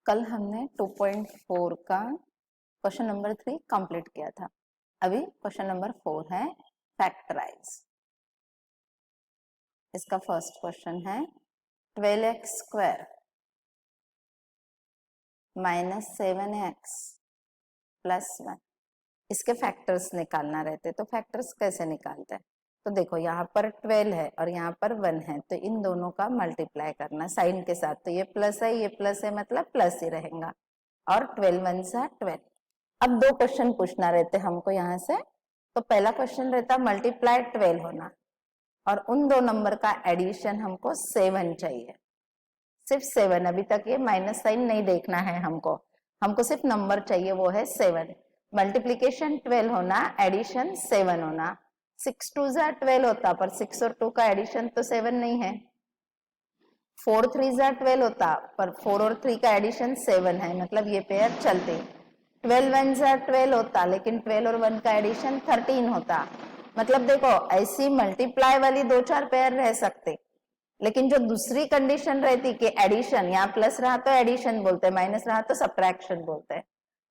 कल हमने 2.4 का क्वेश्चन नंबर 3 कंप्लीट किया था। अभी क्वेश्चन नंबर 4 है फैक्टराइज। इसका फर्स्ट क्वेश्चन है 12x square minus 7x plus 1। इसके फैक्टर्स निकालना रहते, तो फैक्टर्स कैसे निकालते हैं? तो देखो यहाँ पर 12 है और यहाँ पर 1 है, तो इन दोनों का मल्टीप्लाई करना साइन के साथ। तो ये प्लस है, ये प्लस है, मतलब प्लस ही रहेगा। और 12 1 सा 12। अब दो क्वेश्चन पूछना रहते हमको यहाँ से। तो पहला क्वेश्चन रहता मल्टीप्लाई 12 होना, और उन दो नंबर का एडिशन हमको 7 चाहिए। सिर्फ 7, अभी तक ये माइनस साइन नहीं देखना है हमको सिर्फ नंबर चाहिए, वो है 7। मल्टीप्लीकेशन 12 होना, एडिशन 7 होना। 6 2 जा 12 होता, पर 6 और 2 का एडिशन तो 7 नहीं है। 4 3 जा 12 होता, पर 4 और 3 का एडिशन 7 है, मतलब ये पेयर चलते। 12 1 जा 12 होता, लेकिन 12 और 1 का एडिशन 13 होता। मतलब देखो ऐसी मल्टीप्लाई वाली दो चार पेयर रह सकते, लेकिन जो दूसरी कंडीशन रहती कि एडिशन, यहाँ प्लस रहा तो एडिशन बोलते, माइनस रहा तो सब्ट्रैक्शन बोलते।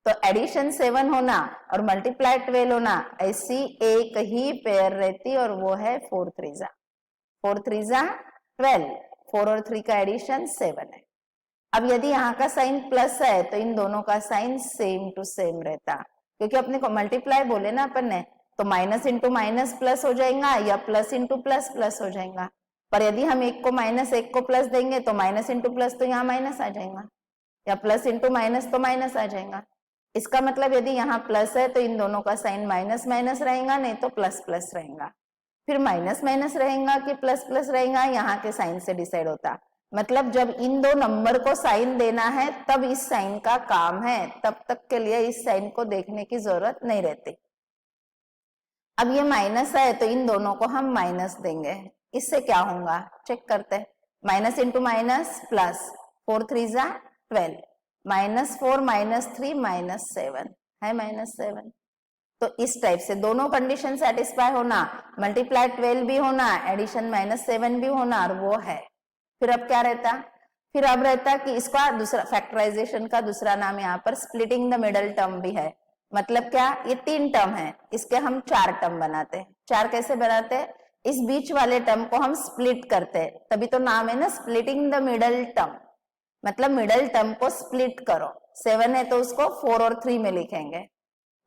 तो एडिशन 7 होना और मल्टीप्लाई 12 होना, ऐसी एक ही पेयर रहती, और वो है 4 3 जा 12। 4 और 3 का एडिशन 7 है। अब यदि यहाँ का साइन प्लस है तो इन दोनों का साइन सेम टू सेम रहता, क्योंकि अपने को मल्टीप्लाई बोले ना अपन ने, तो माइनस इंटू माइनस प्लस हो जाएगा, या प्लस इंटू प्लस प्लस हो जाएगा। पर यदि हम एक को माइनस एक को प्लस देंगे तो माइनस इंटू प्लस तो यहाँ माइनस आ जाएगा, या प्लस इंटू माइनस तो माइनस आ जाएगा। इसका मतलब यदि यहाँ प्लस है तो इन दोनों का साइन माइनस माइनस रहेगा, नहीं तो प्लस प्लस रहेगा। फिर माइनस माइनस रहेगा कि प्लस प्लस रहेगा, यहाँ के साइन से डिसाइड होता। मतलब जब इन दो नंबर को साइन देना है तब इस साइन का काम है, तब तक के लिए इस साइन को देखने की जरूरत नहीं रहती। अब ये माइनस है तो इन दोनों को हम माइनस देंगे, इससे क्या होगा चेक करते हैं। माइनस इंटू माइनस प्लस, 4 3 जा 12, -4 -3 -7 है -7। तो इस टाइप से दोनों कंडीशन सेटिस्फाई होना, मल्टीप्लाई 12 भी होना, एडिशन -7 भी होना, और वो है। फिर अब क्या रहता, फिर अब रहता कि इसका दूसरा फैक्टराइजेशन का दूसरा नाम यहाँ पर स्प्लिटिंग द मिडल टर्म भी है। मतलब क्या, ये 3 टर्म है, इसके हम 4 टर्म बनाते हैं। 4 कैसे बनाते हैं? इस बीच वाले टर्म को हम स्प्लिट करते हैं, तभी तो नाम है ना स्प्लिटिंग द मिडल टर्म। मतलब मिडल टर्म को स्प्लिट करो। 7 है तो उसको 4 और 3 में लिखेंगे,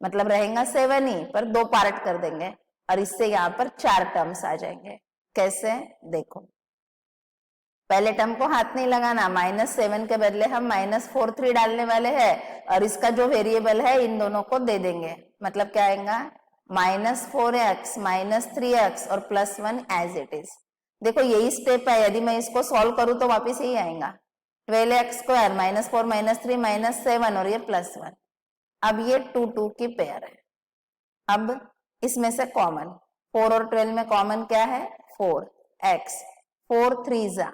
मतलब रहेगा 7 ही, पर 2 पार्ट कर देंगे, और इससे यहाँ पर 4 टर्म्स आ जाएंगे। कैसे देखो, पहले टर्म को हाथ नहीं लगाना, -7 के बदले हम -4 3 डालने वाले हैं, और इसका जो वेरिएबल है इन दोनों को दे देंगे। मतलब क्या आएगा, -4x -3x और +1 एज इट इज। देखो यही स्टेप है, यदि मैं इसको सॉल्व करूं तो वापिस यही आएगा, 12x स्क्वायर -4 -3 -7 और ये +1। अब ये 2 2 की पेयर है। अब इसमें से कॉमन 4 और 12 में कॉमन क्या है, 4x, 4 3 जा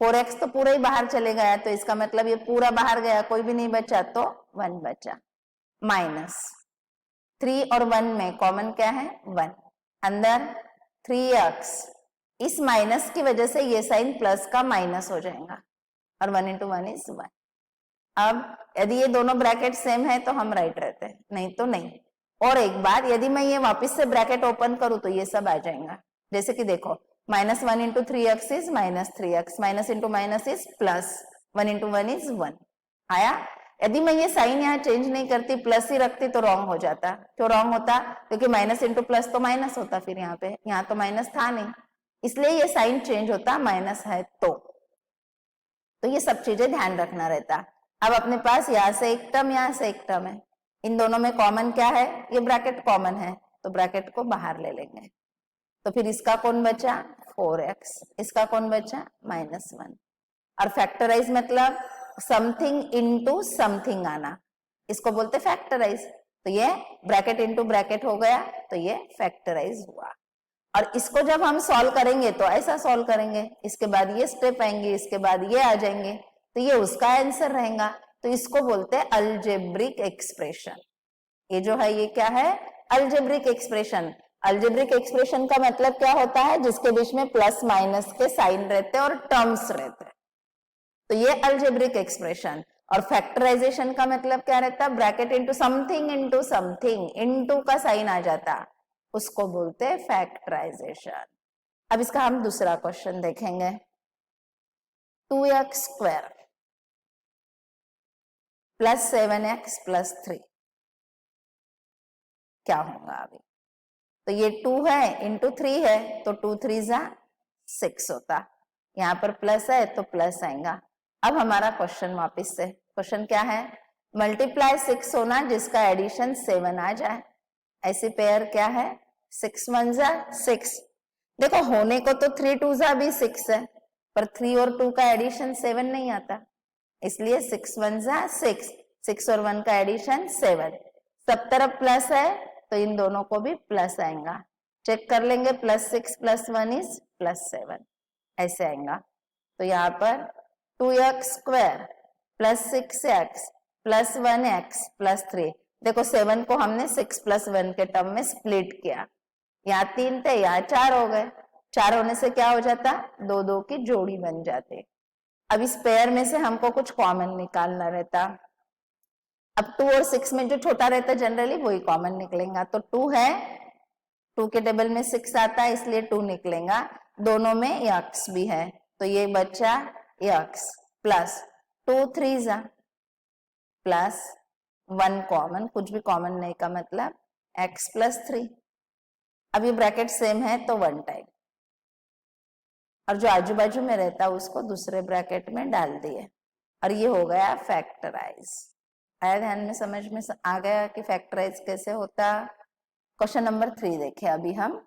4x तो पूरा ही बाहर चले गया, तो इसका मतलब ये पूरा बाहर गया, कोई भी नहीं बचा, तो 1 बचा। -3 और 1 में कॉमन क्या है, 1, अंदर 3x। इस माइनस की वजह से ये साइन प्लस का माइनस हो जाएगा, और 1 इंटू 1 इज 1। अब यदि ये दोनों ब्रैकेट सेम है तो हम राइट रहते हैं, नहीं तो नहीं। और एक बार यदि मैं ये वापस से ब्रैकेट ओपन करूं तो ये सब आ जाएगा। जैसे कि देखो, -1 into 3x is -3x, minus into minus is plus, 1 into 1 is 1 आया। यदि मैं ये साइन यहाँ चेंज नहीं करती, प्लस ही रखती, तो रॉन्ग हो जाता। क्यों रॉन्ग होता, क्योंकि माइनस इंटू प्लस तो माइनस होता, फिर यहाँ तो माइनस था नहीं, इसलिए ये साइन चेंज होता, माइनस है तो ये सब चीजें ध्यान रखना रहता। अब अपने पास यहाँ से एक टर्म, यहाँ से एक टर्म है, इन दोनों में कॉमन क्या है, ये ब्रैकेट कॉमन है, तो ब्रैकेट को बाहर ले लेंगे। तो फिर इसका कौन बचा, 4x, इसका कौन बचा, -1। और फैक्टराइज मतलब समथिंग इनटू समथिंग आना, इसको बोलते फैक्टराइज। तो ये ब्रैकेट इनटू ब्रैकेट हो गया, तो ये फैक्टराइज हुआ। और इसको जब हम सॉल्व करेंगे तो ऐसा सॉल्व करेंगे, इसके बाद ये स्टेप आएंगे, इसके बाद ये आ जाएंगे, तो ये उसका आंसर रहेगा। तो इसको बोलते हैं अलजेब्रिक एक्सप्रेशन। ये जो है ये क्या है, अलजेब्रिक एक्सप्रेशन। अलजेब्रिक एक्सप्रेशन का मतलब क्या होता है, जिसके बीच में प्लस माइनस के साइन रहते हैं और टर्म्स रहते हैं। तो ये अलजेब्रिक एक्सप्रेशन। और फैक्टराइजेशन का मतलब क्या रहता है, ब्रैकेट इंटू समथिंग इंटू का साइन आ जाता, उसको बोलते हैं फैक्टराइजेशन। अब इसका हम दूसरा क्वेश्चन देखेंगे। 2x square plus 7x plus 3 क्या होगा अभी। तो ये 2 है इंटू 3 है, तो 2 3 जा 6 होता, यहाँ पर प्लस है तो प्लस आएगा। अब हमारा क्वेश्चन वापस से, क्वेश्चन क्या है, मल्टीप्लाई 6 होना जिसका एडिशन 7 आ जाए। ऐसी पेयर क्या है, 6 1 जा 6। देखो होने को तो 3 2 जा भी 6 है, पर 3 और 2 का एडिशन 7 नहीं आता, इसलिए 6 1 जा 6, 6 और 1 का एडिशन 7। सब तरफ प्लस है तो इन दोनों को भी प्लस आएगा। चेक कर लेंगे, प्लस 6 प्लस 1 इज प्लस 7, ऐसे आएगा। तो यहाँ पर 2x square plus 6x plus 1x plus 3, देखो 7 को हमने 6 प्लस 1 के टर्म में स्प्लिट किया, यहाँ 3 थे यहाँ 4 हो गए, 4 होने से क्या हो जाता, 2 2 की जोड़ी बन जाते। अब इस पेयर में से हमको कुछ कॉमन निकालना रहता। अब 2 और 6 में जो छोटा रहता है जनरली वही कॉमन निकलेगा। तो 2 है, 2 के टेबल में 6 आता है इसलिए 2 निकलेगा, दोनों में x भी है, तो ये बच्चा x प्लस 2 3 जा प्लस 1 कॉमन, कुछ भी कॉमन नहीं का मतलब x प्लस 3। अब ये ब्रैकेट सेम है तो 1 टाइम, और जो आजू बाजू में रहता है उसको दूसरे ब्रैकेट में डाल दिए, और ये हो गया फैक्टराइज। आया ध्यान में, समझ में आ गया कि फैक्टराइज कैसे होता। क्वेश्चन नंबर 3 देखे अभी हम।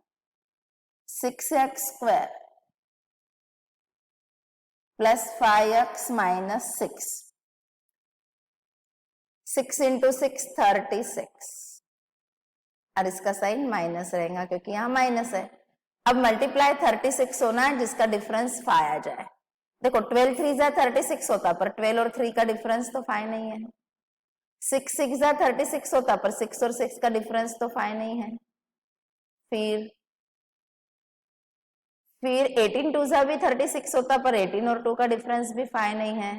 6x square plus 5x minus 6, 6 into 6 36, और इसका साइन माइनस रहेगा क्योंकि यहाँ माइनस है। अब मल्टीप्लाई 36 होना है जिसका डिफरेंस 5 आ जाए। देखो 12 3 जा 36 होता, पर 12 और 3 का डिफरेंस तो 5 नहीं है। 6 6 जा 36 होता, पर 6 और 6 का डिफरेंस तो 5 नहीं है। फिर 18 2 जा भी 36 होता, पर 18 और 2 का डिफरेंस भी 5 नहीं है।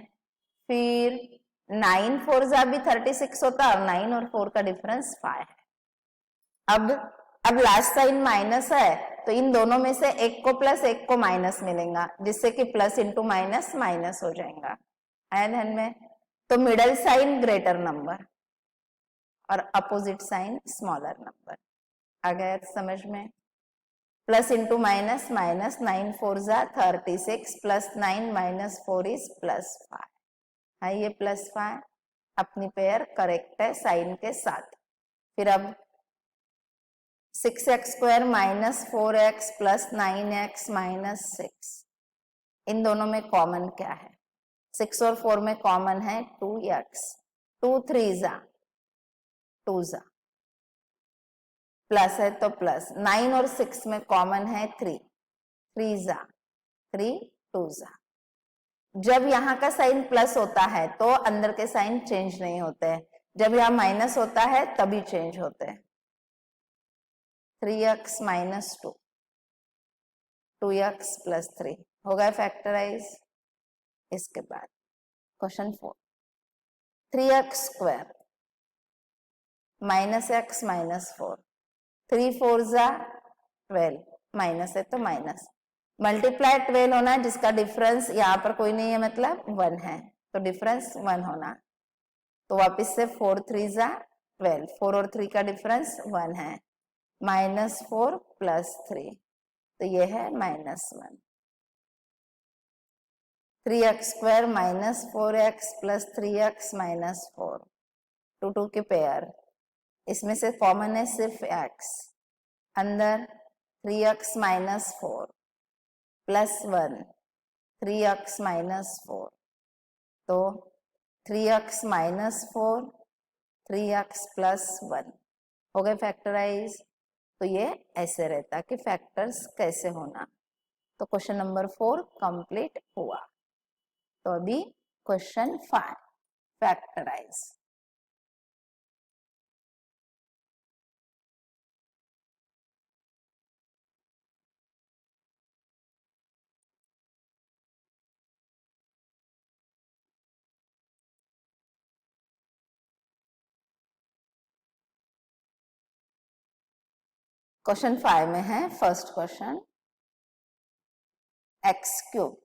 फिर 9 4 जा भी 36 होता, और 9 और 4 का डिफरेंस 5 है। अब लास्ट साइन माइनस है, तो इन दोनों में से एक को प्लस एक को माइनस मिलेगा, जिससे कि प्लस इंटू माइनस माइनस हो जाएगा। आया ध्यान में, तो मिडल साइन ग्रेटर नंबर और अपोजिट साइन स्मॉलर नंबर। आ गया समझ में। प्लस इंटू माइनस माइनस, 9 4 जा 36 प्लस 9 माइनस 4 इज प्लस 5 है, ये प्लस 5 अपनी पेयर करेक्ट है साइन के साथ। फिर अब 6x square minus 4x plus 9x minus 6, इन दोनों में कॉमन क्या है, 6 और 4 में कॉमन है 2x, 2 3 जा 2 जा प्लस है तो प्लस, 9 और 6 में कॉमन है 3, 3 जा 3 2 जा। जब यहाँ का साइन प्लस होता है तो अंदर के साइन चेंज नहीं होते हैं, जब यहाँ माइनस होता है तभी चेंज होते हैं। 3x माइनस 2, 2x प्लस 3 हो गया फैक्टराइज। इसके बाद question 4, 3x square minus x minus 4, 3 4 जा 12, माइनस है तो माइनस, मल्टीप्लाई 12 होना जिसका डिफरेंस यहाँ पर कोई नहीं है मतलब 1 है, तो डिफरेंस 1 होना। तो वापस से 4 3 जा 12, 4 और 3 का डिफरेंस 1 है, माइनस 4 प्लस 3, तो ये है minus 1। 3x square minus 4x plus 3x minus 4, 2 2 के पेयर, इसमें से कॉमन है सिर्फ x, अंदर 3x minus 4 plus 1, 3x minus 4, तो 3x माइनस 4, 3x प्लस 1 हो गए फैक्टराइज। तो ये ऐसे रहता कि फैक्टर्स कैसे होना। तो क्वेश्चन नंबर 4 कंप्लीट हुआ। तो अभी क्वेश्चन 5 फैक्टराइज। क्वेश्चन 5 में है first question, x cube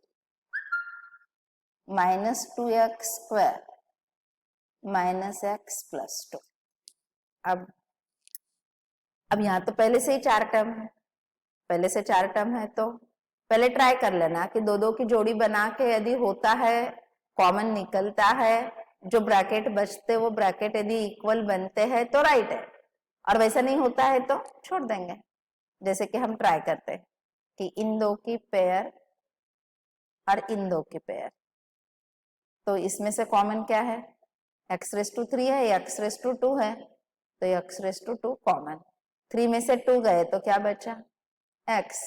minus 2x square minus x plus 2। अब यहाँ तो पहले से ही 4 टर्म है, पहले से 4 टर्म है, तो पहले ट्राई कर लेना कि दो दो की जोड़ी बना के यदि होता है, कॉमन निकलता है, जो ब्रैकेट बचते वो ब्रैकेट यदि इक्वल बनते हैं तो राइट है, और वैसा नहीं होता है तो छोड़ देंगे। जैसे कि हम ट्राई करते हैं कि इन दो की पेयर और इन दो की पेयर, तो इसमें से कॉमन क्या है, x⁻³ है या x⁻² है, तो x⁻² कॉमन, 3 में से 2 गए तो क्या बचा x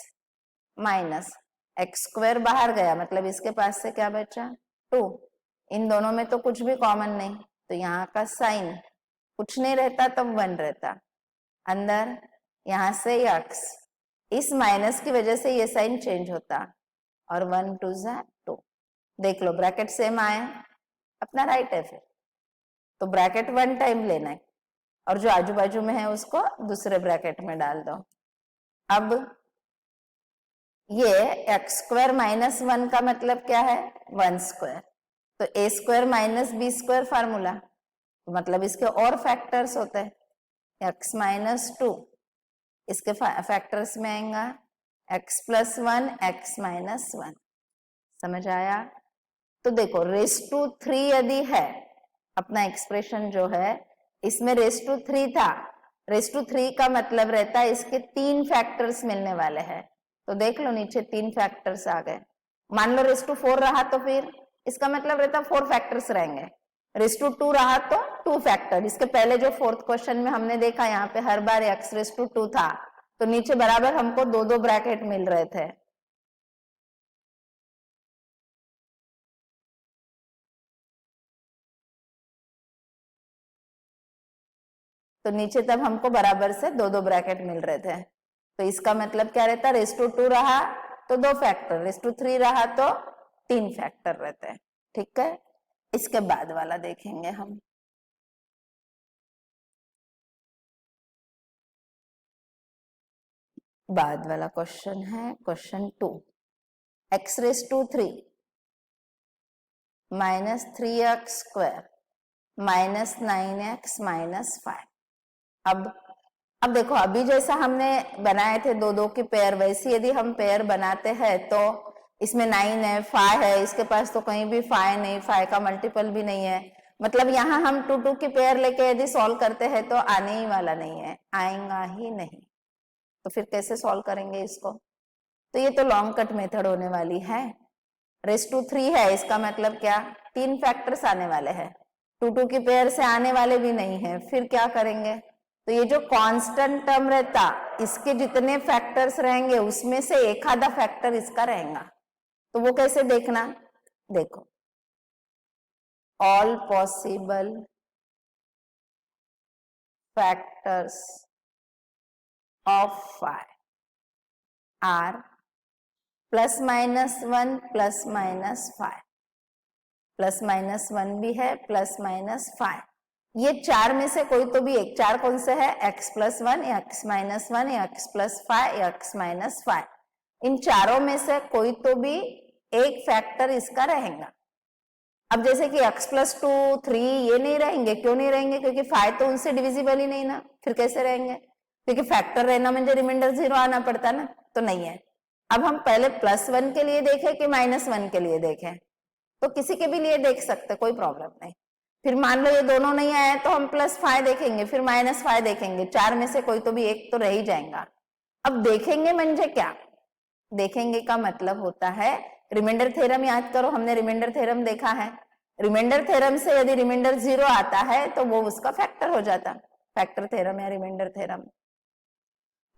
माइनस x² बाहर गया, मतलब इसके पास से क्या बचा 2। इन दोनों में तो कुछ भी कॉमन नहीं, तो यहाँ का साइन कुछ नहीं रहता तब 1 रहता, अंदर यहाँ से x, इस माइनस की वजह से ये साइन चेंज होता, और 1 2 2। देख लो ब्रैकेट सेम आया, अपना राइट है फिर, तो ब्रैकेट 1 टाइम लेना है और जो आजू बाजू में है उसको दूसरे ब्रैकेट में डाल दो। अब ये x² माइनस 1 का मतलब क्या है 1², तो a² माइनस b² फार्मूला, तो मतलब इसके और फैक्टर्स होते हैं, x माइनस 2 इसके फैक्टर्स में आएगा x प्लस 1 x माइनस 1। समझ आया? तो देखो r³ यदि है, अपना एक्सप्रेशन जो है इसमें r³ था, r³ का मतलब रहता है इसके 3 फैक्टर्स मिलने वाले हैं, तो देख लो नीचे 3 फैक्टर्स आ गए। मान लो r⁴ रहा तो फिर इसका मतलब रहता 4 फैक्टर्स रहेंगे, r⁻² रहा तो 2 फैक्टर। इसके पहले जो 4th क्वेश्चन में हमने देखा यहाँ पे हर बार x⁻² था, तो नीचे बराबर हमको 2 ब्रैकेट मिल रहे थे। तो नीचे तब हमको बराबर से 2 ब्रैकेट मिल रहे थे, तो इसका मतलब क्या रहता है r⁻² रहा तो 2 फैक्टर, r⁻³ रहा तो 3 फैक्टर रहते हैं। ठीक है, इसके बाद वाला देखेंगे हम। बाद वाला क्वेश्चन है question 2, x⁻³ minus 3x square minus 9x minus 5। अब देखो अभी जैसा हमने बनाए थे 2 की पेयर, वैसी यदि हम पेयर बनाते हैं तो इसमें 9 है 5 है, इसके पास तो कहीं भी 5 नहीं, 5 का मल्टीपल भी नहीं है, मतलब यहाँ हम 2 की पेयर लेके यदि सॉल्व करते हैं तो आने ही वाला नहीं है, आएगा ही नहीं, तो फिर कैसे सॉल्व करेंगे इसको? तो ये तो लॉन्ग कट मेथड होने वाली है। r⁻³ है, इसका मतलब क्या 3 फैक्टर्स आने वाले हैं, 2 की पेयर से आने वाले भी नहीं है, फिर क्या करेंगे? तो ये जो कांस्टेंट टर्म रहता, इसके जितने फैक्टर्स रहेंगे उसमें से एक आधा फैक्टर इसका रहेगा, तो वो कैसे देखना? देखो all possible factors of 5 are plus minus 1 plus minus 5, plus minus 1 भी है प्लस माइनस 5, ये 4 में से कोई तो भी एक, 4 कौन से है x प्लस 1 या x माइनस 1 या x प्लस 5 या x माइनस 5, इन चारों में से कोई तो भी एक फैक्टर इसका रहेगा। अब जैसे कि x प्लस 2 3 ये नहीं रहेंगे, क्यों नहीं रहेंगे? क्योंकि 5 तो उनसे डिविजिबल ही नहीं ना, फिर कैसे रहेंगे? क्योंकि फैक्टर रहना म्हणजे रिमाइंडर 0 आना पड़ता ना, तो नहीं है। अब हम पहले +1 के लिए देखें कि -1 के लिए देखें, तो किसी के भी लिए देख सकते, कोई प्रॉब्लम नहीं। फिर मान लो ये दोनों नहीं आए तो हम +5 देखेंगे, फिर -5 देखेंगे, 4 में से कोई तो भी एक तो रह ही जाएगा। अब देखेंगे म्हणजे क्या? देखेंगे का मतलब होता है रिमाइंडर थ्योरम, याद करो हमने रिमाइंडर थ्योरम देखा है, रिमाइंडर थ्योरम से यदि रिमाइंडर 0 आता है तो वो उसका फैक्टर हो जाता, फैक्टर थ्योरम या रिमाइंडर थ्योरम।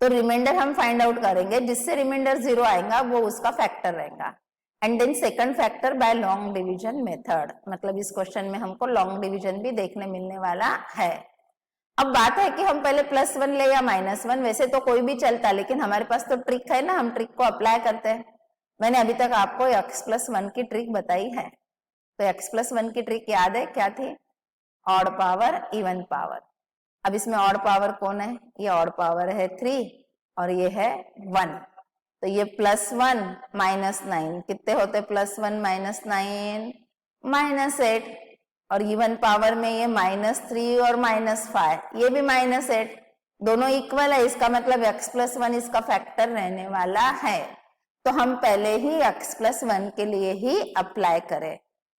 तो रिमाइंडर हम फाइंड आउट करेंगे, जिससे रिमाइंडर 0 आएगा वो उसका फैक्टर रहेगा, and then second factor by long division method, मतलब इस क्वेश्चन में हमको लॉन्ग डिवीजन भी देखने मिलने वाला है। अब बात है कि हम पहले +1 ले या -1, वैसे तो कोई भी चलता, लेकिन हमारे पास तो ट्रिक है ना, हम ट्रिक को अप्लाई करते हैं। मैंने अभी तक आपको x+1 की ट्रिक बताई है, तो x+1 की ट्रिक याद है क्या थी? Odd power even power. अब इसमें ऑड पावर कौन है? ये ऑड पावर है 3, और ये है 1, तो ये +1 -9 कितने होते? +1 -9 -8, और इवन पावर में ये -3 और -5, ये भी -8, दोनों इक्वल है, इसका मतलब x + 1 इसका फैक्टर रहने वाला है। तो हम पहले ही x + 1 के लिए ही अप्लाई करें।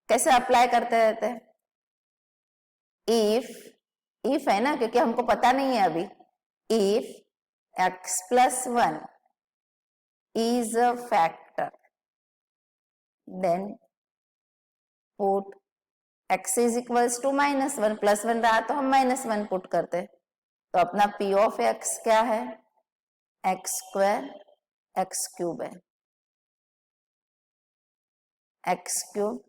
कैसे अप्लाई करते रहते? इफ है ना, क्योंकि हमको पता नहीं है अभी। If x + 1 is a factor, then put x is equals to -1, +1 रहा तो हम -1 पुट करते। तो अपना p of x क्या है? x² x³ है, x³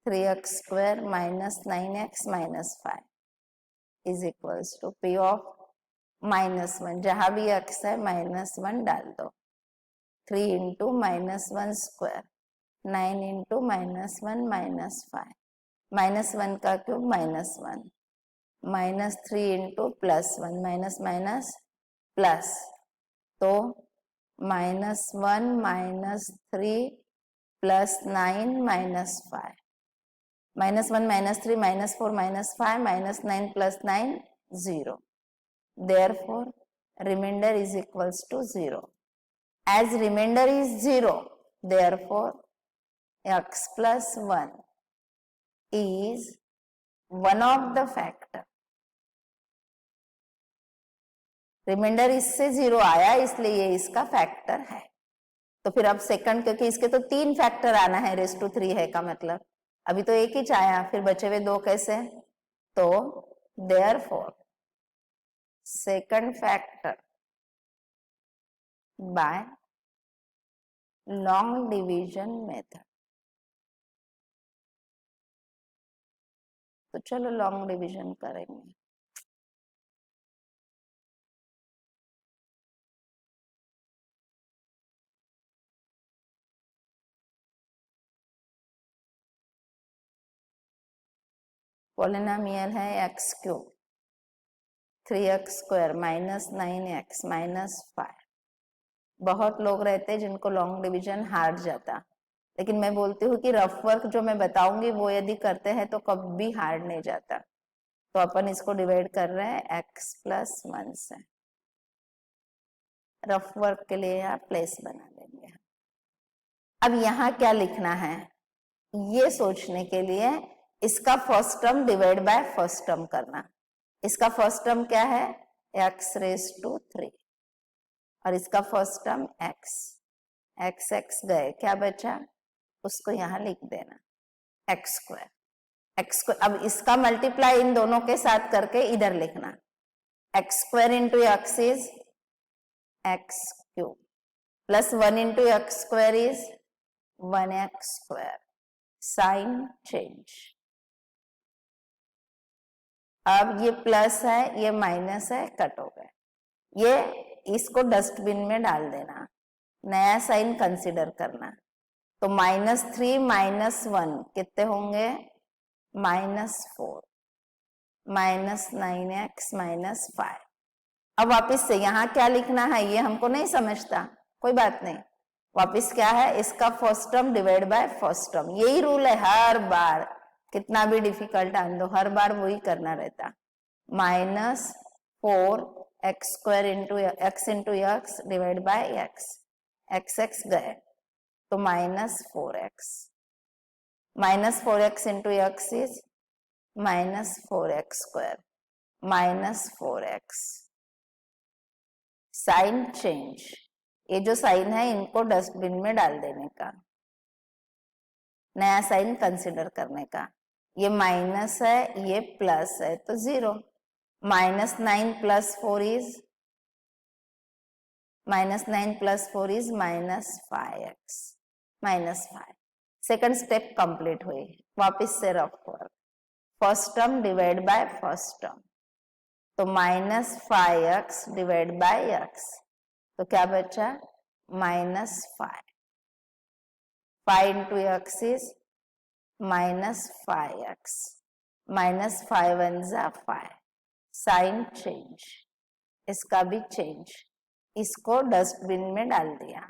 3x² -9x -5 is equals to p of -1, जहां भी x है -1 डाल दो। 3 × -1² 9 × -1 -5, -1 का क्यूब -1, -3 × +1 माइनस प्लस, तो -1 -3 +9 -5, -1 -3 -4 -5 -9 + 9 0, therefore remainder is equals to 0. As remainder is 0, therefore x + 1 is one of the factor. Remainder इससे 0 आया, इसलिए ये इसका फैक्टर है। तो फिर अब सेकंड, क्योंकि इसके तो 3 फैक्टर आना है, ⁻³ है का मतलब, अभी तो एक ही आया, फिर बचे हुए 2 कैसे? तो therefore second factor by long division method. तो चलो लॉन्ग डिवीजन करेंगे। पॉलिनोमियल है x³ 3x² -9x -5। बहुत लोग रहते हैं जिनको लॉन्ग डिवीजन हार्ड जाता, लेकिन मैं बोलती हूँ कि रफ वर्क जो मैं बताऊंगी वो यदि करते हैं तो कभी हार्ड नहीं जाता। तो अपन इसको डिवाइड कर रहे हैं x + 1 से। रफ वर्क के लिए यहाँ प्लेस बना देंगे। अब यहाँ क्या लिखना है ये सोचने के लिए इसका first term divide by first term करना। इसका फर्स्ट टर्म क्या है? x⁻³ और इसका फर्स्ट टर्म x गए, क्या बचा? उसको यहाँ लिख देना x²। अब इसका मल्टीप्लाई इन दोनों के साथ करके इधर लिखना, x² × x is x³ +1 × x² is 1x²। Sign change. अब ये प्लस है, ये माइनस है, कट हो गए। ये इसको डस्टबिन में डाल देना, नया साइन कंसीडर करना। तो -3 -1 कितने होंगे? -4 -9x -5। अब वापस से यहाँ क्या लिखना है ये हमको नहीं समझता, कोई बात नहीं। वापस क्या है? इसका first term divide by first term. यही रूल है हर बार, कितना भी डिफिकल्ट आन दो, हर बार वही करना रहता। -4x² x × x divide by x गए तो -4x। -4x × x is -4x² -4x। Sign change. ये जो साइन है इनको डस्टबिन में डाल देने का, नया साइन कंसीडर करने का। ये माइनस है, ये प्लस है, तो 0। -9 + 4 is -5x -5। Second step complete हुई। वापस से rough work, first term divide by first term, तो -5x डिवाइड बाय x, तो क्या बचा? -5। 5 × x is -5x -5 × 5। Sign change, इसका भी चेंज। इसको डस्टबिन में डाल दिया,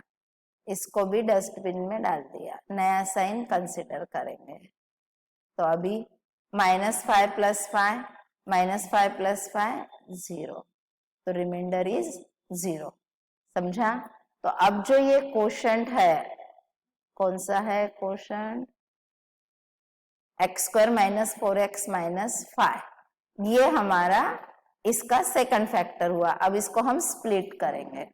इसको भी डस्टबिन में डाल दिया, नया साइन कंसिडर करेंगे। तो अभी -5 + 5 -5 + 5 0, तो रिमाइंडर इज 0। समझा? तो अब जो ये कोशेंट है, कौन सा है कोशेंट? x² - 4x - 5, ये हमारा इसका सेकंड फैक्टर हुआ। अब इसको हम स्प्लिट करेंगे।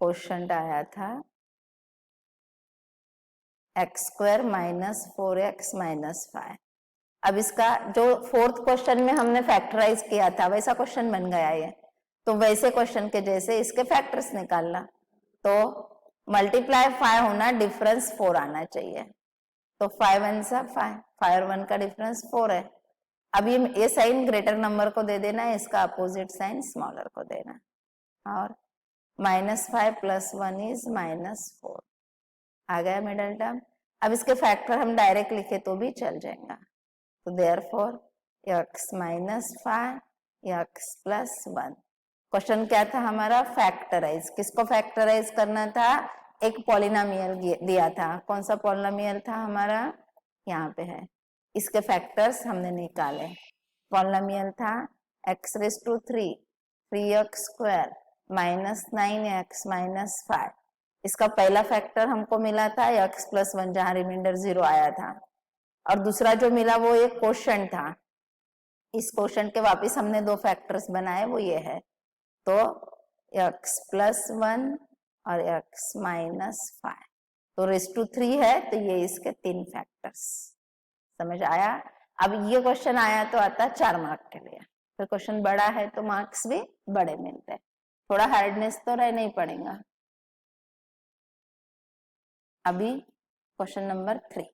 क्वेश्चन आया था x² - 4x - 5। अब इसका जो फोर्थ क्वेश्चन में हमने फैक्टराइज किया था वैसा क्वेश्चन बन गया ये। तो वैसे क्वेश्चन के जैसे इसके फैक्टर्स निकालना, तो मल्टीप्लाई 5 होना, डिफरेंस 4 आना चाहिए। तो 5 1 सा 5, 5 और 1 का डिफरेंस 4 है। अब ये साइन ग्रेटर नंबर को दे देना है, इसका अपोजिट साइन स्मॉलर को देना, और -5 + 1 इज -4 आ गया मिडल टर्म। अब इसके फैक्टर हम डायरेक्ट लिखे तो भी चल जाएगा। तो देयरफॉर x - 5 x + 1। क्वेश्चन क्या था हमारा? फैक्टराइज। किसको फैक्टराइज करना था? एक पॉलिनोमियल दिया था। कौन सा पॉलिनोमियल था हमारा? यहाँ पे है। इसके फैक्टर्स हमने निकाले। पॉलिनोमियल था x⁻³ 3x² - 9x - 5। इसका पहला फैक्टर हमको मिला था x + 1, जहां रिमाइंडर 0 आया था, और दूसरा जो मिला वो एक क्वोशंट था। इस क्वोशंट के वापस हमने दो फैक्टर्स बनाए, वो ये है। तो x + 1 और x - 5, तो ⁻³ है, तो ये इसके 3 फैक्टर्स। समझ आया? अब ये क्वेश्चन आया तो आता 4 मार्क के लिए। फिर क्वेश्चन बड़ा है तो मार्क्स भी बड़े मिलते हैं। थोड़ा हार्डनेस तो रहना ही पड़ेगा। अभी क्वेश्चन नंबर 3।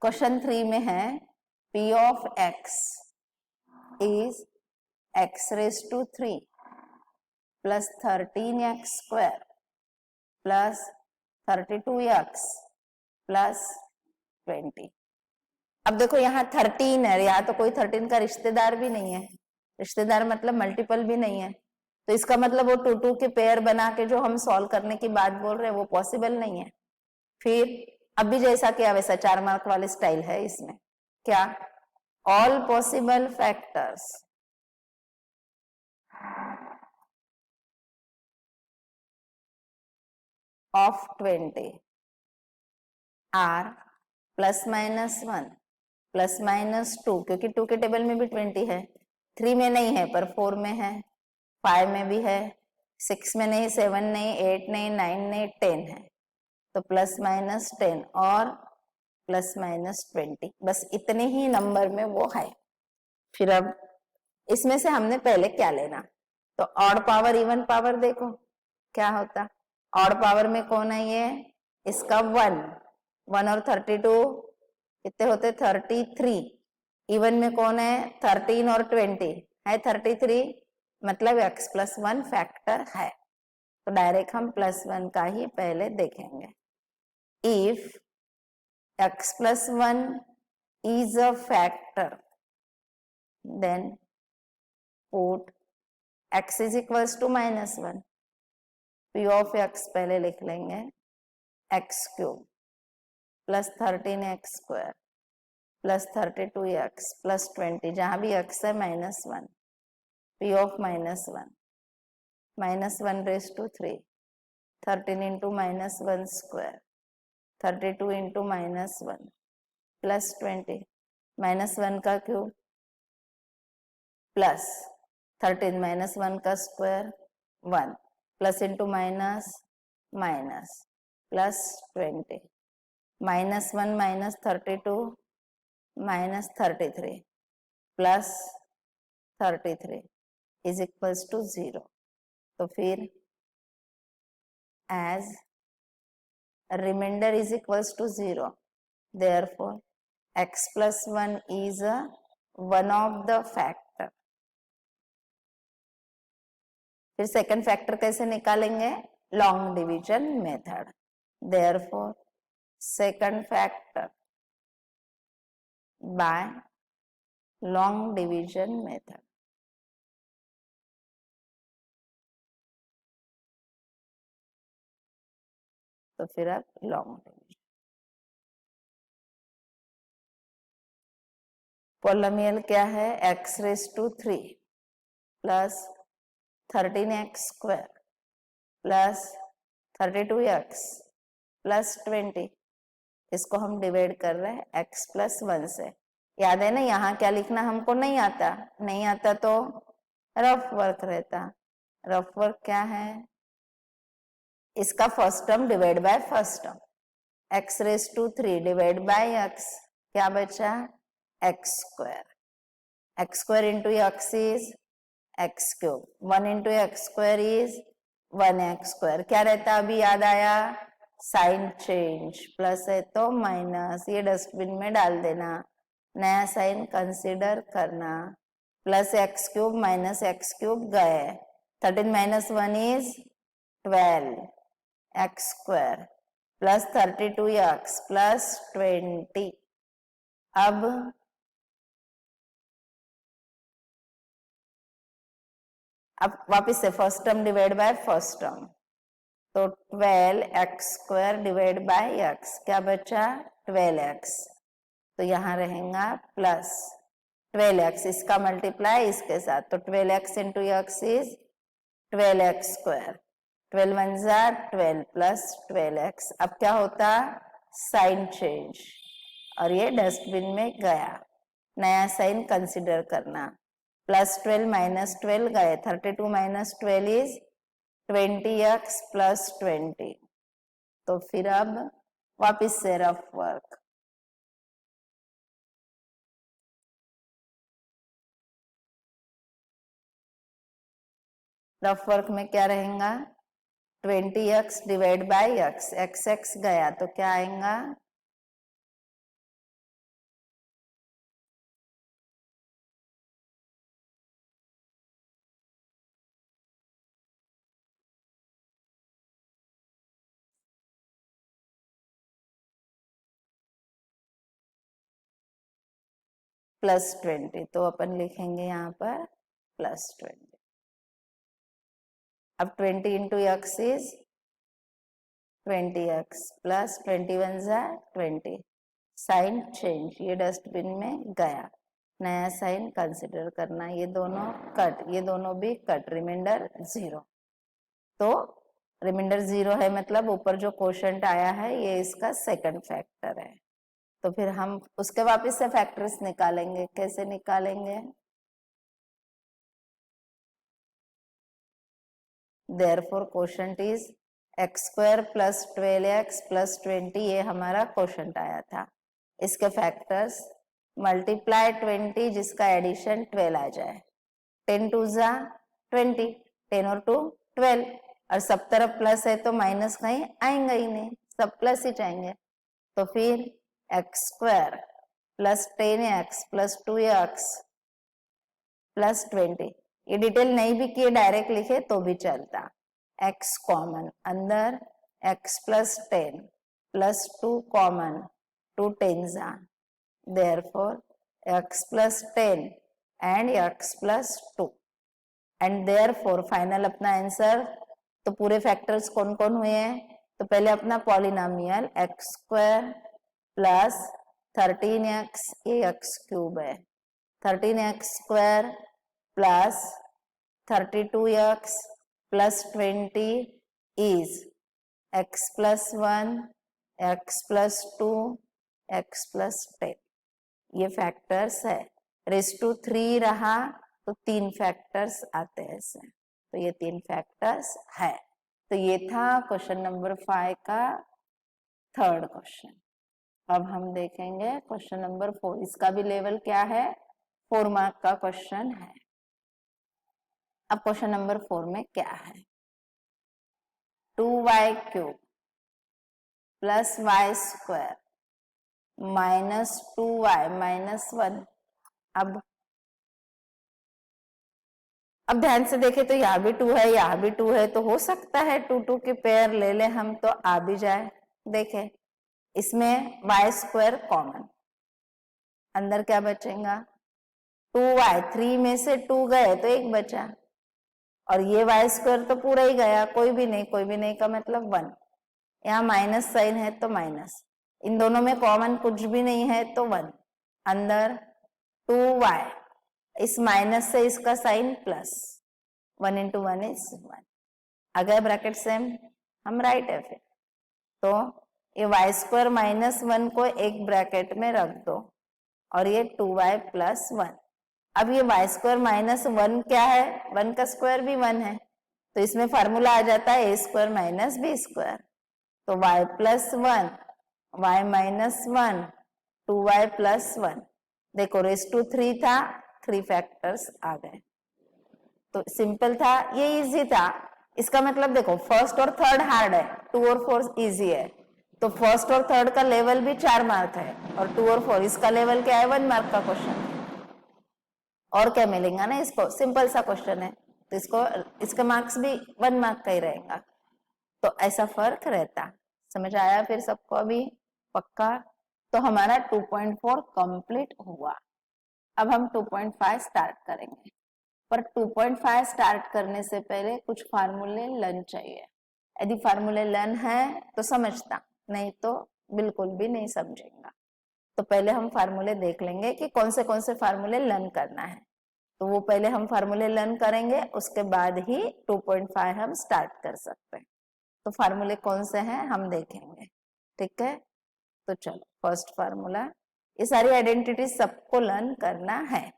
क्वेश्चन 3 में है p of x is x⁻³ + 13x² + 32x + 20। अब देखो यहाँ 13 है, यहाँ तो कोई 13 का रिश्तेदार भी नहीं है। रिश्तेदार मतलब मल्टीपल भी नहीं है, तो इसका मतलब वो 2 2 के पेयर बना के जो हम सॉल्व करने की बात बोल रहे हैं वो पॉसिबल नहीं है। फिर अभी जैसा किया वैसा 4 मार्क वाले स्टाइल है इसमें। क्या? All possible factors of 20 are ±1 ±2, क्योंकि 2 के टेबल में भी 20 है, 3 में नहीं है पर 4 में है, 5 में भी है, 6 में नहीं, 7 नहीं, 8 नहीं, 9 नहीं, 10 है। तो ±10 और ±20, बस इतने ही नंबर में वो है। फिर अब इसमें से हमने पहले क्या लेना? तो ऑड पावर इवन पावर देखो क्या होता। ऑड पावर में कौन है ये? इसका 1 और 32 कितने होते? 33। इवन में कौन है? 13 और 20 है 33, मतलब x + 1 फैक्टर है। तो डायरेक्ट हम +1 का ही पहले देखेंगे। If x + 1 is a factor, then put x is equals to -1। p of x पहले लिख लेंगे x³ + 13x² + 32x + 20, जहां भी x है -1। p of -1 (1⁻³ 13 into -1², 32 into -1 + 20, -1 का क्यूब प्लस 13 -1 का square 1 plus into minus minus plus 20, -1 - 32 -33 plus 33 is equals to 0। तो फिर as remainder is equals to 0, therefore x + 1 is one of the factor। फिर second factor कैसे निकालेंगे? Long division method. therefore second factor by long division method. तो फिर अब long division, polynomial क्या है, x raise to 3 plus 13x square plus 32x plus 20, इसको हम डिवाइड कर रहे हैं x प्लस 1 से। याद है ना, यहाँ क्या लिखना हमको नहीं आता तो रफ वर्क रहता। रफ वर्क क्या है, इसका first term divide by first term, x raise to 3 divide by x, क्या बचा x square into x is x cube, 1 into x square is 1x square, क्या रहता अभी याद आया, साइन चेंज, प्लस है तो माइनस, ये डस्टबिन में डाल देना, नया साइन कंसीडर करना, plus x cube minus x cube गए, 13 minus 1 is 12 x square plus 32x plus 20। अब वापिस से first term divide by first term, तो 12x square divide by x, क्या बचा 12x, तो यहाँ रहेगा प्लस 12x, इसका मल्टीप्लाई इसके साथ, तो 12x into x is 12x square, 12 1 जा 12 प्लस 12x, अब क्या होता साइन चेंज, और ये डस्टबिन में गया, नया साइन कंसिडर करना, प्लस 12 माइनस 12 गए, 32 माइनस 12 इज 20x प्लस 20। तो फिर अब वापिस से रफ वर्क, रफ वर्क में क्या रहेगा 20x divide by x, x गया तो क्या आएगा प्लस 20, तो अपन लिखेंगे यहाँ पर प्लस 20। अब 20 into x is 20x plus 21 जा 20, साइन चेंज, ये डस्टबिन में गया, नया साइन कंसिडर करना, ये दोनों कट, ये दोनों भी कट, रिमाइंडर 0, तो रिमाइंडर 0 है मतलब ऊपर जो कोशेंट आया है ये इसका सेकंड फैक्टर है, तो फिर हम उसके वापस से फैक्टर्स निकालेंगे, कैसे निकालेंगे, therefore quotient is x square plus 12x plus 20, ये हमारा क्वोशंट आया था, इसके फैक्टर्स मल्टीप्लाई 20 जिसका एडिशन 12 आ जाए, 10 2 जा 20, 10 और 2 12, और सब तरफ प्लस है तो माइनस कहीं आएंगे ही नहीं, सब प्लस ही जाएंगे, तो फिर x square plus 10x plus 2x plus 20, ये डिटेल नहीं भी किए डायरेक्ट लिखे तो भी चलता, x कॉमन अंदर, x प्लस 10 प्लस 2 कॉमन, 2 10 जा, therefore x plus 10 and x plus 2, and therefore final अपना आंसर, तो पूरे फैक्टर्स कौन कौन हुए हैं, तो पहले अपना polynomial x square plus 13x, ये x क्यूब है, 13x square plus 32x plus 20 is x plus 1, x plus 2, x plus 10, ये फैक्टर्स है, रेज टू 3 रहा तो 3 फैक्टर्स आते हैं इससे, तो ये 3 फैक्टर्स है। तो ये था क्वेश्चन नंबर 5 का थर्ड क्वेश्चन। अब हम देखेंगे क्वेश्चन नंबर 4, इसका भी लेवल क्या है 4 मार्क का क्वेश्चन है। अब क्वेश्चन नंबर 4 में क्या है, 2y cube plus y square minus 2y minus 1। अब ध्यान से देखें तो यहाँ भी 2 है, यहाँ भी 2 है, तो हो सकता है 2 2 के पेयर ले ले हम तो आ भी जाए, देखे इसमें वाई स्क्वायर कॉमन, अंदर क्या बचेगा 2y, 3 में से 2 गए तो 1 बचा, और ये वाई स्क्वायर तो पूरा ही गया, कोई भी नहीं का मतलब 1। यहाँ माइनस साइन है तो माइनस, इन दोनों में कॉमन कुछ भी नहीं है तो 1, अंदर 2y, इस माइनस से इसका साइन प्लस, 1 इंटू 1 इज 1, आ गया ब्रैकेट सेम, हम राइट है फिर। तो ये वाई स्क्वायर माइनस 1 को एक ब्रैकेट में रख दो, और ये 2y प्लस 1। अब ये वाई स्क्वायर माइनस 1 क्या है, 1 का स्क्वायर भी 1 है, तो इसमें फार्मूला आ जाता है ए स्क्वायर माइनस बी स्क्वायर। तो y plus 1, y minus 1, 2y plus 1, देखो रेस टू 3 था, 3 फैक्टर्स आ गए, तो सिंपल था, ये इजी था। इसका मतलब देखो फर्स्ट और थर्ड हार्ड है, 2 और 4 इजी है, तो फर्स्ट और थर्ड का लेवल भी 4 मार्क है, और 2 और 4 इसका लेवल क्या है 1 मार्क का क्वेश्चन, और क्या मिलेगा ना इसको, सिंपल सा क्वेश्चन है, तो इसको इसका मार्क्स भी 1 मार्क का ही रहेगा। तो ऐसा फर्क रहता, समझ आया फिर सबको अभी पक्का। तो हमारा 2.4 कंप्लीट हुआ। अब हम 2.5 स्टार्ट करेंगे, पर 2.5 स्टार्ट करने से पहले कुछ फार्मूले लर्न चाहिए। यदि फार्मूले लर्न है तो समझता, नहीं तो बिल्कुल भी नहीं समझेगा। तो पहले हम फार्मूले देख लेंगे कि कौन से फार्मूले लर्न करना है, तो वो पहले हम फार्मूले लर्न करेंगे, उसके बाद ही 2.5 हम स्टार्ट कर सकते हैं। तो फार्मूले कौन से हैं हम देखेंगे, ठीक है। तो चलो फर्स्ट फार्मूला, ये सारी आइडेंटिटी सबको लर्न करना है।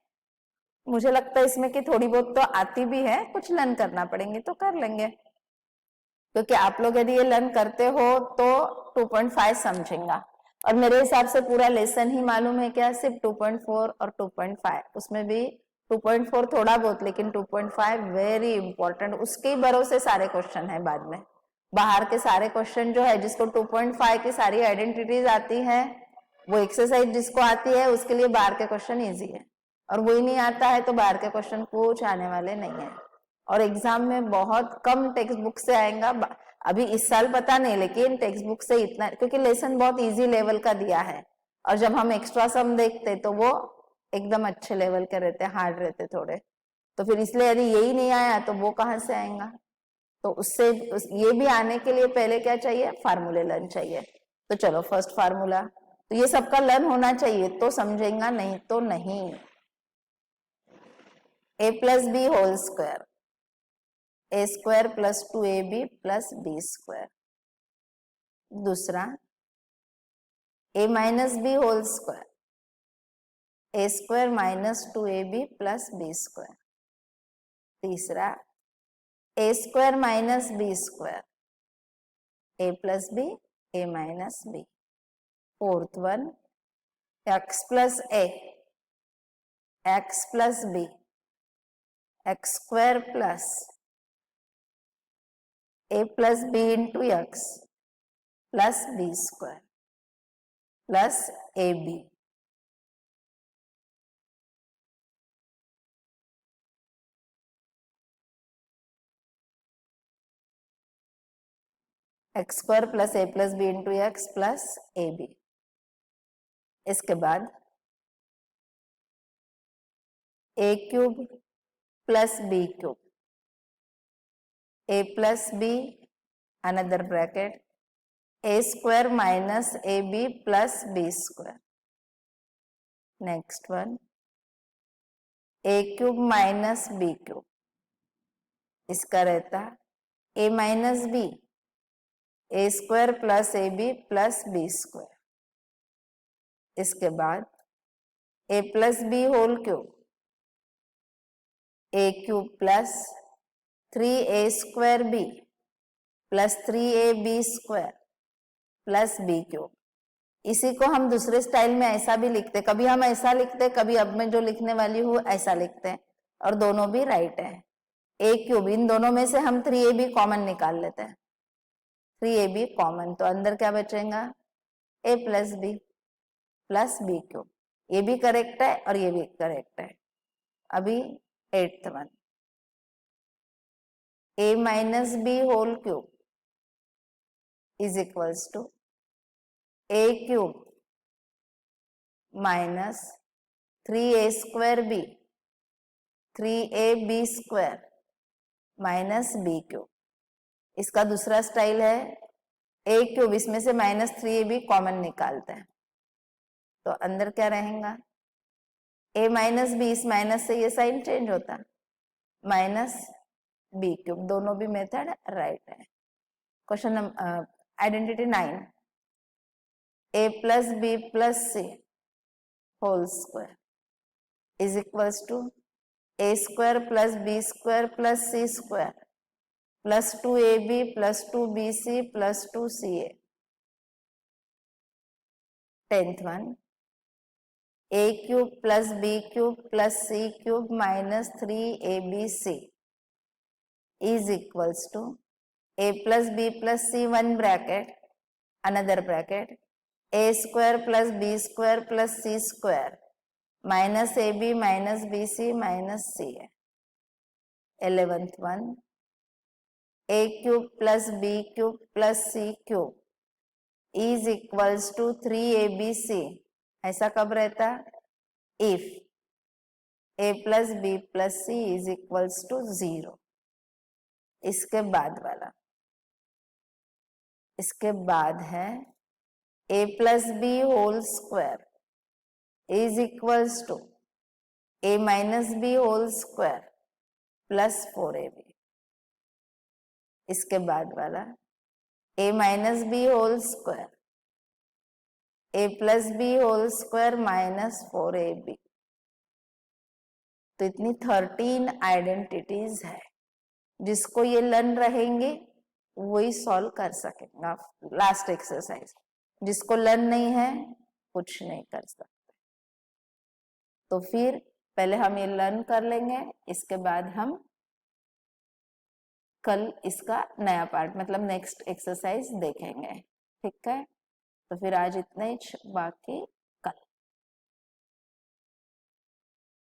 मुझे लगता है इसमें कि थोड़ी बहुत तो आती भी है, कुछ लर्न करना पड़ेंगे तो कर लेंगे, क्योंकि आप लोग यदि ये लर्न करते हो तो 2.5 समझेंगा। और मेरे हिसाब से पूरा लेसन ही मालूम है क्या, सिर्फ 2.4 और 2.5, उसमें भी 2.4 थोड़ा बहुत, लेकिन 2.5 वेरी इंपॉर्टेंट, उसके भरोसे सारे क्वेश्चन है बाद में। बाहर के सारे क्वेश्चन जो है, जिसको 2.5 की सारी आइडेंटिटीज आती है, वो एक्सरसाइज जिसको आती है उसके लिए बाहर के क्वेश्चन ईजी है, और वही नहीं आता है तो बाहर के क्वेश्चन कुछ आने वाले नहीं है, और एग्जाम में बहुत कम टेक्स्ट बुक से आएगा। अभी इस साल पता नहीं, लेकिन टेक्स्ट बुक से इतना, क्योंकि लेसन बहुत इजी लेवल का दिया है, और जब हम एक्स्ट्रा सम देखते तो वो एकदम अच्छे लेवल के रहते, हार्ड रहते थोड़े, तो फिर इसलिए यदि यही नहीं आया तो वो कहाँ से आएगा। तो उससे ये भी आने के लिए पहले क्या चाहिए, फार्मूले लर्न चाहिए। तो चलो फर्स्ट फार्मूला, तो ये सबका लर्न होना चाहिए तो समझेगा, नहीं तो नहीं। a plus b whole square, a square plus 2ab plus b square. दूसरा a minus b whole square, a square minus 2ab plus b square. तीसरा a square minus b square, a plus b, a minus b. Fourth one x plus a, x plus b, x square plus a plus b into x plus b square plus a b. X square plus b into x plus a B. इसके बाद a cube plus b cube, a plus b, another bracket, a square minus a b plus b square. Next one a cube minus b cube, इसका रहता a minus b, a square plus a b plus b square. इसके बाद a plus b whole cube, a cube plus 3a square b plus 3ab square plus b cube. इसी को हम दूसरे style में ऐसा भी लिखते, कभी हम ऐसा लिखते, कभी अब मैं जो लिखने वाली हूँ ऐसा लिखते हैं, और दोनों भी राइट है। ए क्यूब, इन दोनों में से हम 3ab कॉमन निकाल लेते हैं, 3ab कॉमन, तो अंदर क्या बचेगा a प्लस बी क्यूब। ये भी करेक्ट है और ये भी करेक्ट है। अभी 8th one a minus b whole cube is equals to a cube minus 3a² b 3ab² minus b cube. इसका दूसरा स्टाइल है a क्यूब, इसमें से -3ab कॉमन निकालते हैं तो अंदर क्या रहेगा, a माइनस बी, इस माइनस से ये साइन चेंज होता, माइनस b क्यूब। दोनों भी मेथड राइट है। Question number identity 9, a plus b plus c whole square is equals to a² plus b² plus c² plus 2ab plus 2bc plus 2ca। 10th one, a cube plus b cube plus c cube minus 3abc is equals to a plus b plus c, one bracket, another bracket, a² plus b² plus c² minus ab minus bc minus ca। 11th one, a cube plus b cube plus c cube is equals to 3abc। ऐसा कब रहता, if a plus b plus c is equals to 0। इसके बाद वाला, इसके बाद है a plus b whole square is equals to a minus b whole square plus 4ab। इसके बाद वाला a minus b whole square a plus b whole square minus 4ab। तो इतनी 13 आइडेंटिटीज है, जिसको ये लर्न रहेंगे वही सॉल्व कर सकेगा लास्ट एक्सरसाइज। जिसको लर्न नहीं है कुछ नहीं कर सकते। तो फिर पहले हम ये लर्न कर लेंगे, इसके बाद हम कल इसका नया पार्ट मतलब नेक्स्ट एक्सरसाइज देखेंगे। ठीक है, तो फिर आज इतना ही, बाकी